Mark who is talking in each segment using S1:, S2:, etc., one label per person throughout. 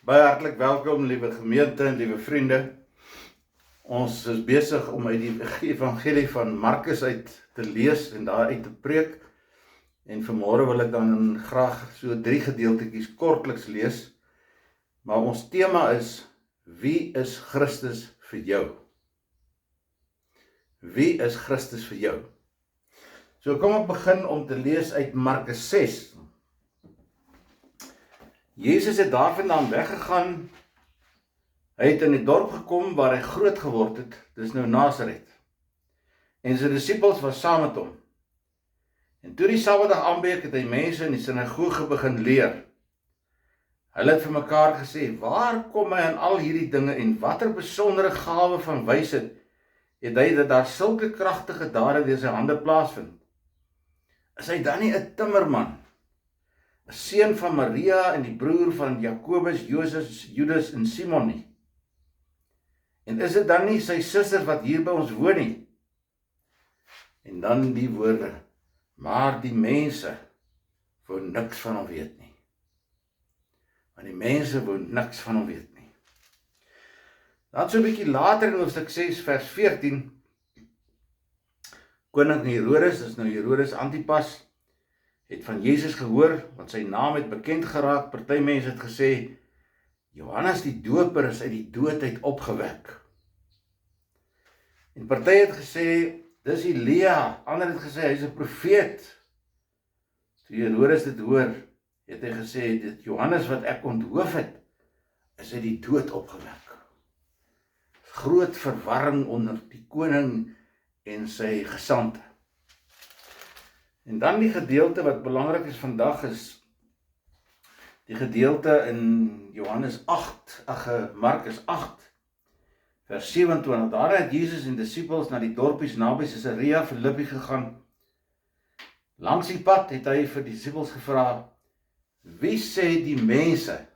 S1: Baie hartlik welkom, liewe gemeente en liewe vriende. Ons is besig om uit die evangelie van Markus uit te lees en daar uit te preek. En vanmôre wil ek dan graag so 3 gedeeltetjies kortliks lees. Maar ons tema is: wie is Christus vir jou? Wie is Christus vir jou? So kom ek begin om te lees uit Markus 6. Jezus het daarvandaan weggegaan. Hy het in die dorp gekom waar hy groot geword het, dis nou Nasaret. En sy disippels was saam met hom. En toe die Saterdag aanbreek, het hy mense in die sinagoge begin leer. Hulle het vir mekaar gesê: waar kom hy aan al hierdie dinge en watter besondere gawe van wysheid het hy dat daar sulke kragtige dade deur sy hande plaasvind? Is hy dan nie 'n timmerman, 'n seun van Maria en die broer van Jakobus, Joses, Judas en Simon nie? En is dit dan nie sy susters wat hier by ons woon nie? En dan die woorde: maar die mense wou niks van hom weet nie. Maar die mense wou niks van hom weet nie. Dan so 'n bietjie later in hoofstuk 6 vers 14, koning Herodes, dis nou Herodes Antipas, het van Jesus gehoor, want sy naam het bekend geraak. Party mense het gesê, Johannes die Doper is uit die dood uit opgewek. En party het gesê, dis Elia. Ander het gesê, hy's 'n profeet. Toe Herodes dit hoor, het hy gesê, dit Johannes wat ek onthoof het, is uit die dood opgewek. Groot verwarring onder die koning en sy gesante. En dan die gedeelte wat belangrik is vandag is die gedeelte in Markus 8 vers 27. Daar het Jesus en disippels na die dorpies naby Caesarea Philippi gegaan. Langs die pad het hy vir die disippels gevra: wie sê die mense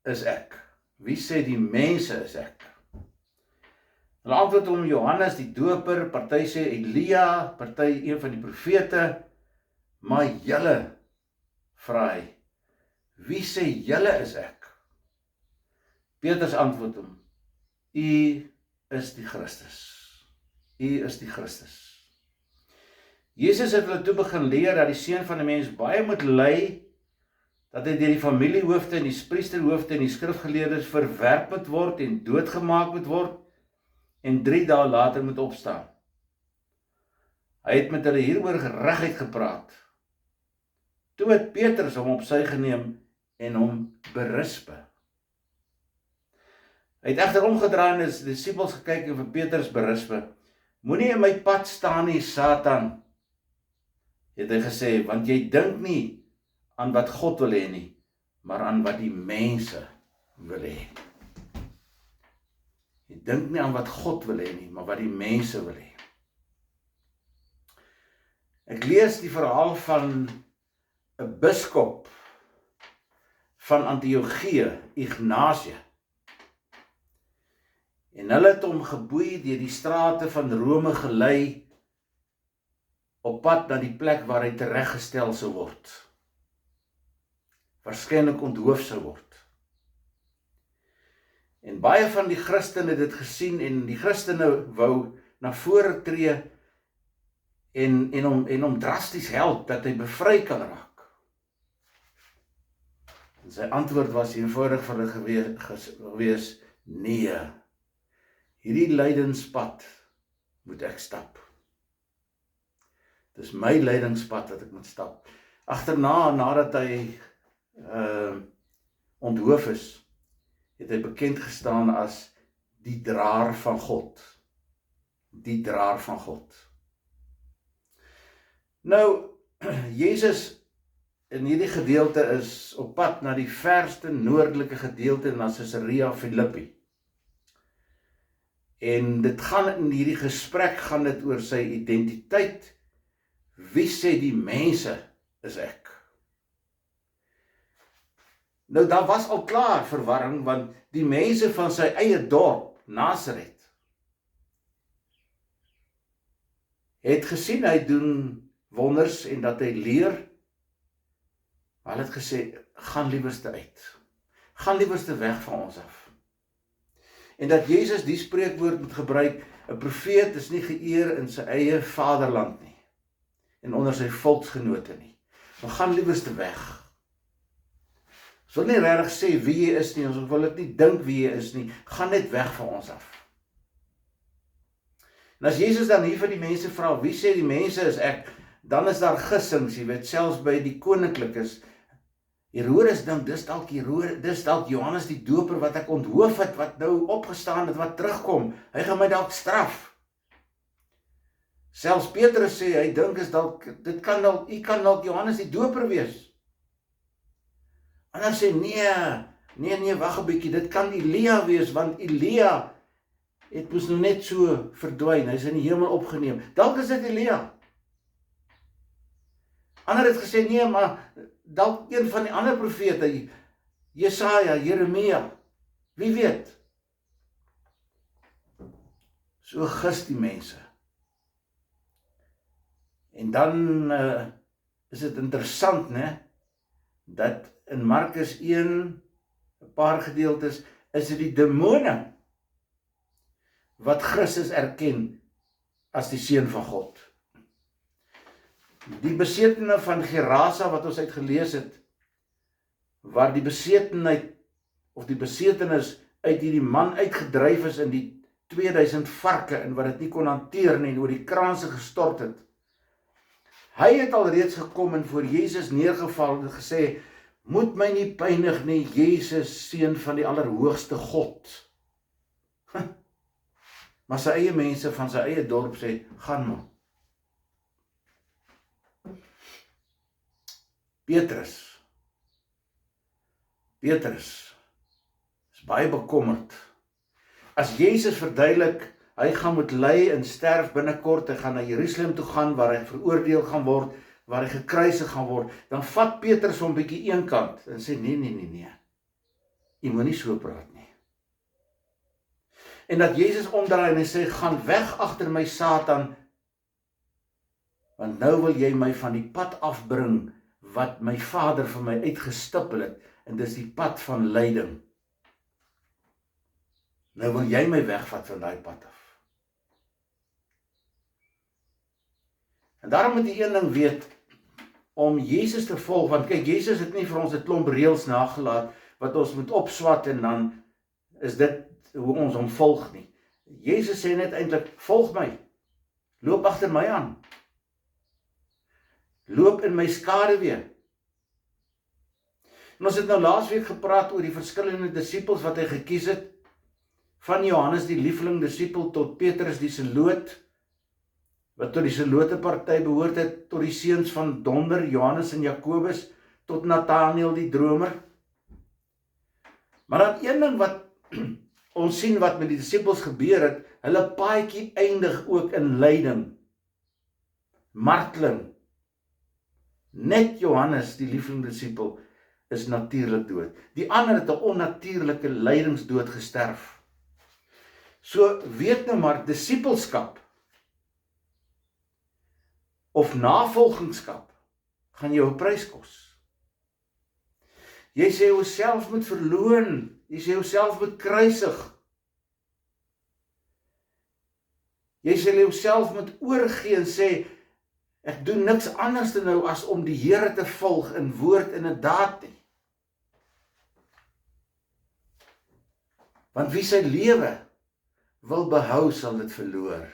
S1: is ek? Wie sê die mense is ek? Hulle antwoord hom: Johannes die Doper, party sê Elia, party een van die profete. Maar julle, vra hy, wie sê julle is ek? Petrus antwoord hom: U is die Christus. U is die Christus. Jesus het hulle toe begin leer dat die Seun van die Mens baie moet ly, dat hy deur die familiehoofde en die priesterhoofde en die skrifgeleerdes verwerp moet word en doodgemaak moet word en 3 dae later moet opstaan. Hy het met hulle hieroor gereguit gepraat. Toe het Petrus hom op sy geneem en hom berispe. Hy het egter omgedraai en sy disippels gekyk en vir Petrus berispe. Moenie in my pad staan nie, Satan, het hy gesê, want jy dink nie aan wat God wil hê nie, maar aan wat die mense wil hê. Jy dink nie aan wat God wil hê nie, maar wat die mense wil hê. Ek lees die verhaal van 'n biskop van Antiochië, Ignasie. En hulle het hom geboei deur die strate van Rome gelei op pad na die plek waar hy tereggestel sou word. Waarskynlik onthoof sou word. En baie van die Christene het dit gesien en die Christene wou na vore tree en hom drasties help dat hy bevry kan raak. En sy antwoord was eenvoudig vir hulle gewees: nee, hierdie lydenspad moet ek stap. Dis my lydingspad wat ek moet stap. Agterna, nadat hy onthoof is, het hy bekend gestaan as die draer van God. Die draer van God. Nou, Jesus in hierdie gedeelte is op pad na die verste noordelike gedeelte na Caesarea Philippi. En dit gaan in hierdie gesprek gaan dit oor sy identiteit. Wie sê die mense is ek? Nou, daar was al klaar verwarring, want die mense van sy eie dorp, Nasaret, het gesien hy doen wonders en dat hy leer. Hulle het gesê, gaan liewerste uit. gaan liewerste weg van ons af. En dat Jesus die spreekwoord moet gebruik, 'n profeet is nie geëer in sy eie vaderland nie, en onder sy volksgenote nie. Maar gaan liewerste weg. Ons wil nie regtig sê wie jy is nie, ons wil dit nie dink wie jy is nie, gaan net weg van ons af. En as Jesus dan hier vir die mense vra, wie sê die mense is ek, dan is daar gissings, jy weet, selfs by die koninklikes. Herodes dink, dis dalk Johannes die Doper wat ek onthoof het, wat nou opgestaan het, wat terugkom. Hy gaan my dalk straf. Selfs Petrus sê, hy dink is dalk, u kan dalk Johannes die Doper wees. Ander sê, nee, wag 'n bietjie, dit kan Elia wees, want Elia het moes nou net so verdwyn, hy is in die hemel opgeneem. Dalk is dit Elia. Ander het gesê, nee, maar dalk een van die ander profete, Jesaja, Jeremia, wie weet. So gis die mense. En dan is dit interessant, né, dat in Markus 1, 'n paar gedeeltes, is dit die demone wat Christus erken as die Seun van God. Die besetene van Gerasa wat ons uitgelees het, waar die besetenheid of die besetenis uit hierdie man uitgedryf is in die 2000 varke en wat dit nie kon hanteer nie en oor die kraanse gestort het. Hy het alreeds gekom en voor Jesus neergeval en gesê, moet my nie pynig nie, Jesus, Seun van die Allerhoogste God. Maar sy eie mense van sy eie dorp sê, gaan maar. Petrus is baie bekommerd. As Jesus verduidelik, hy gaan moet ly en sterf binnekort, hy gaan na Jerusalem toe gaan, waar hy veroordeel gaan word, waar hy gekruisig gaan word, dan vat Petrus hom bietjie een kant, en sê, nee, jy moet nie so praat nie. En dat Jesus omdraai en hy sê, gaan weg agter my Satan, want nou wil jy my van die pad afbring, wat my Vader vir my uitgestippel het, en dis die pad van lyding. Nou wil jy my wegvat van daai pad af. En daarom moet jy een ding weet, om Jesus te volg, want kyk, Jesus het nie vir ons 'n klomp reëls nagelaat, wat ons moet opswat, en dan is dit hoe ons hom volg nie. Jesus sê net eintlik, volg my, loop agter my aan, loop in my skaduwee. En ons het nou laasweek gepraat oor die verskillende disippels wat hy gekies het, van Johannes die lieveling disipel tot Petrus die Seloot, wat tot die Selote party behoort het, tot die seuns van Donder, Johannes en Jakobus, tot Nathanael die dromer. Maar dan een ding wat ons sien wat met die disippels gebeur het, hulle paadjie eindig ook in lyding, marteling. Net Johannes, die lieveling disipel, is natuurlik dood. Die ander het 'n onnatuurlike lydingsdood gesterf. So weet nou maar, disipelskap of navolgingskap gaan jou 'n prys kos. Jy sê jouself moet verloon, jy sê jouself moet kruisig. Jy sê jouself moet oorgee en sê, ek doen niks anders nou as om die Here te volg in woord en in daad nie. Want wie sy lewe wil behou, sal dit verloor.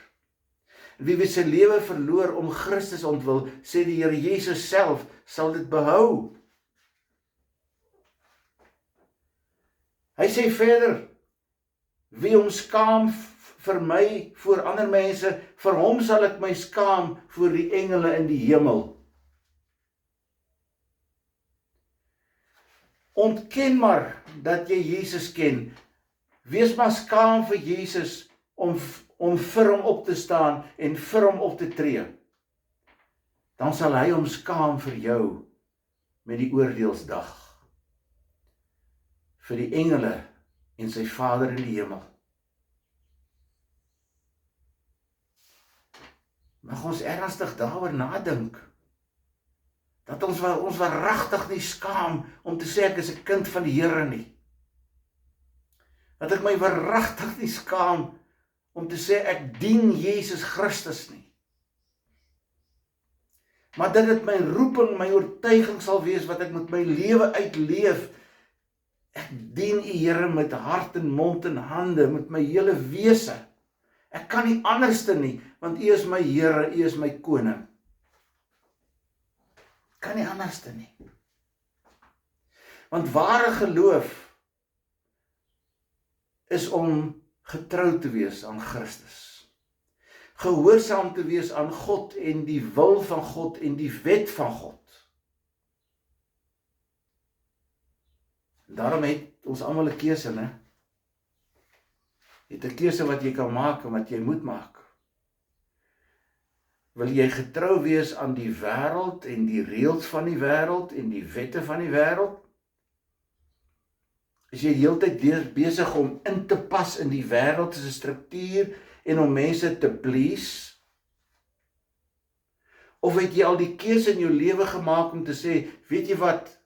S1: En wie sy lewe verloor om Christus ontwil, sê die Here Jesus self, sal dit behou. Hy sê verder, wie hom skaam vir my, voor ander mense, vir hom sal ek my skaam voor die engele in die hemel. Ontken maar dat jy Jesus ken. Wees maar skaam vir Jesus om vir hom op te staan en vir hom op te tree. Dan sal hy hom skaam vir jou met die oordeelsdag. Vir die engele en sy Vader in die hemel. Mag ons ernstig daaroor nadink, dat ons waaragtig nie skaam om te sê ek is 'n kind van die Here nie. Dat ek my waaragtig nie skaam om te sê ek dien Jesus Christus nie. Maar dat dit my roeping, my oortuiging sal wees wat ek met my lewe uitleef. Ek dien U Here met hart en mond en hande, met my hele wese. Ek kan nie anderste nie, want U is my Here, U is my koning. Kan nie anderste nie. Want ware geloof is om getrou te wees aan Christus. Gehoorsaam te wees aan God en die wil van God en die wet van God. Daarom het ons almal 'n keuse, né? Jy het 'n keuse wat jy kan maak en wat jy moet maak. Wil jy getrou wees aan die wêreld en die reëls van die wêreld en die wette van die wêreld? Is jy heeltyd besig om in te pas in die wêreld se struktuur en om mense te please? Of het jy al die keuse in jou lewe gemaak om te sê, weet jy wat,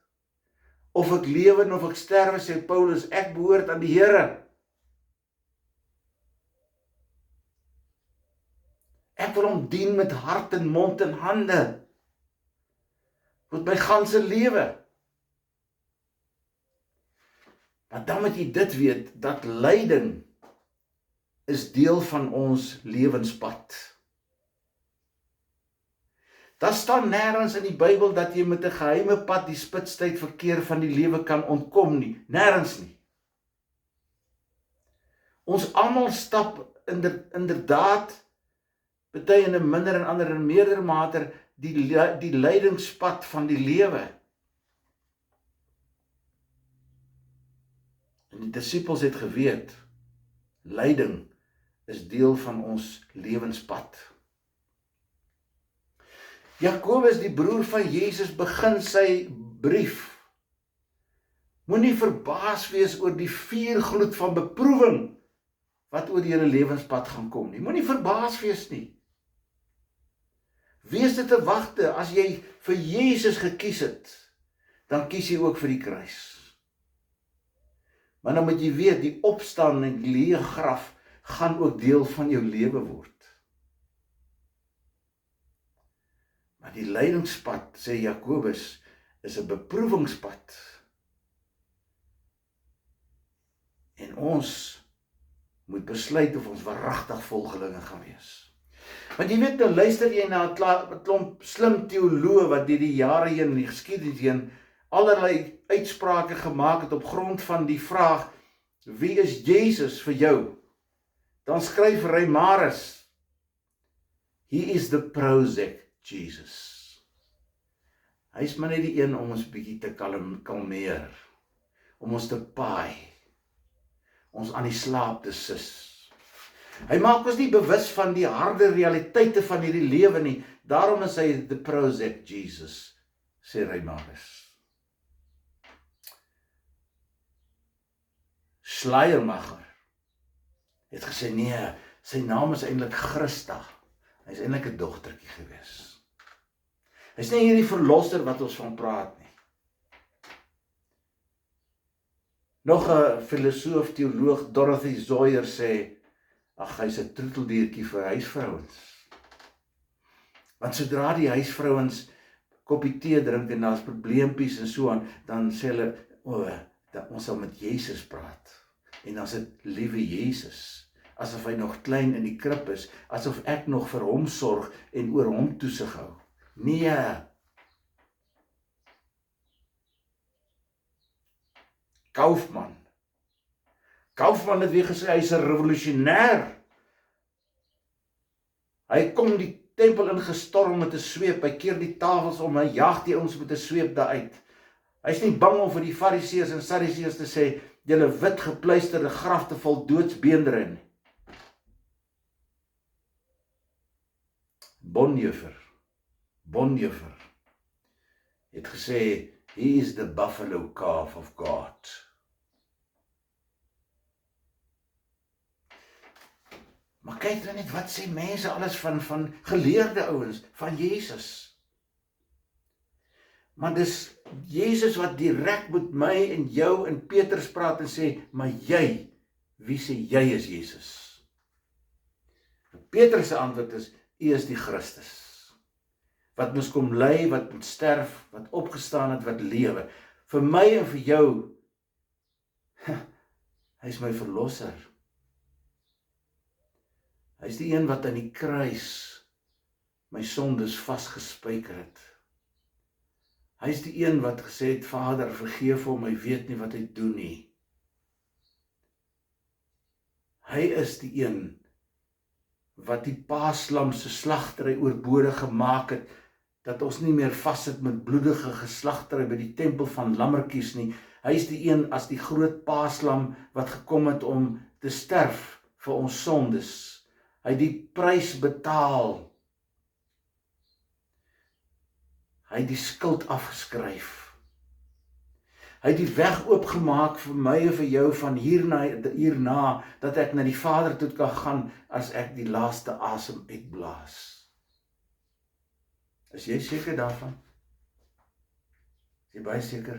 S1: of ek lewe en of ek sterwe, sê Paulus, ek behoort aan die Here. Ek wil hom dien met hart en mond en hande. Met my ganse lewe. Maar dan moet jy dit weet, dat lyding is deel van ons lewenspad. Daar staan nêrens in die Bybel dat jy met 'n geheime pad die spitstyd verkeer van die lewe kan ontkom nie. Nêrens nie. Ons almal stap inderdaad, party in 'n minder en ander in meerder mate, die lydingspad van die lewe. En die disippels het geweet, lyding is deel van ons lewenspad. Jakobus, die broer van Jesus, begin sy brief. Moenie verbaas wees oor die vuurgloed van beproewing wat oor julle lewenspad gaan kom nie. Moenie verbaas wees nie. Wees dit 'n wagte, as jy vir Jesus gekies het, dan kies jy ook vir die kruis. Maar dan moet jy weet, die opstaan en die leë graf gaan ook deel van jou lewe word. Maar die lydingspad, sê Jakobus, is 'n beproewingspad. En ons moet besluit of ons waaragtig volgelinge gaan wees. Want jy weet, nou luister jy na 'n klomp slim teoloë wat deur die jare heen in die geskiedenis heen allerlei uitsprake gemaak het op grond van die vraag, wie is Jesus vir jou? Dan skryf Reimarus, he is the Prozac Jesus. Hy is maar net die een om ons bietjie te kalmeer, om ons te paai, ons aan die slaap te sis. Hy maak ons nie bewus van die harde realiteite van hierdie lewe nie, daarom is hy the Prozac Jesus, sê Reimarus. Schleiermacher het gesê, nee, sy naam is eintlik Christa. Hy is eintlik 'n dogtertjie gewees. Hy is nie hierdie verlosser wat ons van praat nie. Nog 'n filosoof, teoloog, Dorothy Zoyer sê, ag, hy's 'n troeteldiertjie vir huisvrouens. Want sodra die huisvrouens koppie tee drink en daar's probleempies en so aan, dan sê hulle, dat ons sal met Jesus praat. En dan is dit liewe Jesus, asof hy nog klein in die krib is, asof ek nog vir hom sorg en oor hom toesig hou. Nee. Kaufman het weer gesê, hy is 'n revolusionêr. Hy kom die tempel ingestorm met 'n sweep, hy keer die tafels om, hy jaag die ouens met 'n sweep daaruit. Hy is nie bang om vir die Fariseërs en Sadduseërs te sê, julle wit gepluisterde grafte vol doodsbeendere nie. Bonhoeffer het gesê, he is the buffalo calf of God. Maar kyk dan net, wat sê mense alles van geleerde ouens, van Jesus. Maar dis Jesus wat direk met my en jou en Petrus praat en sê, maar jy wie sê jy is Jesus? Petrus se antwoord is, U is die Christus. Wat moes kom ly, wat moet sterf, wat opgestaan het, wat lewe. Vir my en vir jou, hy is my verlosser. Hy is die een wat aan die kruis my sondes vasgespijker het. Hy is die een wat gesê het, Vader, vergeef hom, hy weet nie wat hy doen nie. Hy is die een wat die paaslam se slagtery oorbodig gemaak het, dat ons nie meer vassit met bloedige geslagtery by die tempel van lammertjies nie. Hy is die een as die groot paaslam wat gekom het om te sterf vir ons sondes. Hy het die prys betaal. Hy het die skuld afgeskryf. Hy het die weg oopgemaak vir my en vir jou van hierna, dat ek na die Vader toe kan gaan as ek die laaste asem uitblaas. Is jy seker daarvan? Is jy baie seker?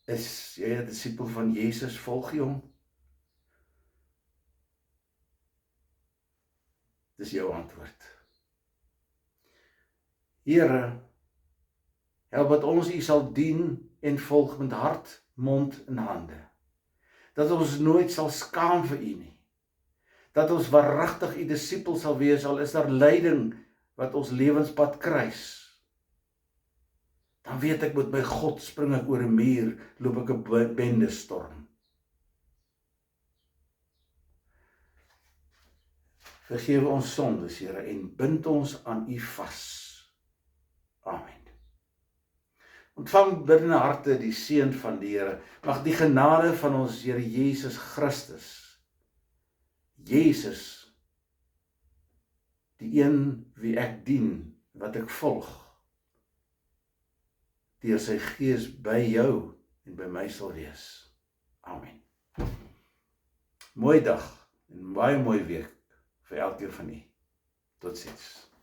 S1: Is jy 'n disipel van Jesus, volg jy hom? Dis jou antwoord. Here, help dat ons U sal dien en volg met hart, mond en hande. Dat ons nooit sal skaam vir U nie. Dat ons waaragtig U disipel sal wees, al is daar lyding wat ons lewenspad kruis. Dan weet ek met my God spring ek oor 'n muur, loop ek 'n bendestorm. Vergewe ons sondes, Here, en bind ons aan U vas. Amen. Ontvang binne harte die seën van die Here. Mag die genade van ons Here Jesus Christus, Jesus, die een wie ek dien, wat ek volg, deur sy Gees by jou en by my sal wees. Amen. Mooi dag en baie mooi week vir elkeen van u. Totsiens.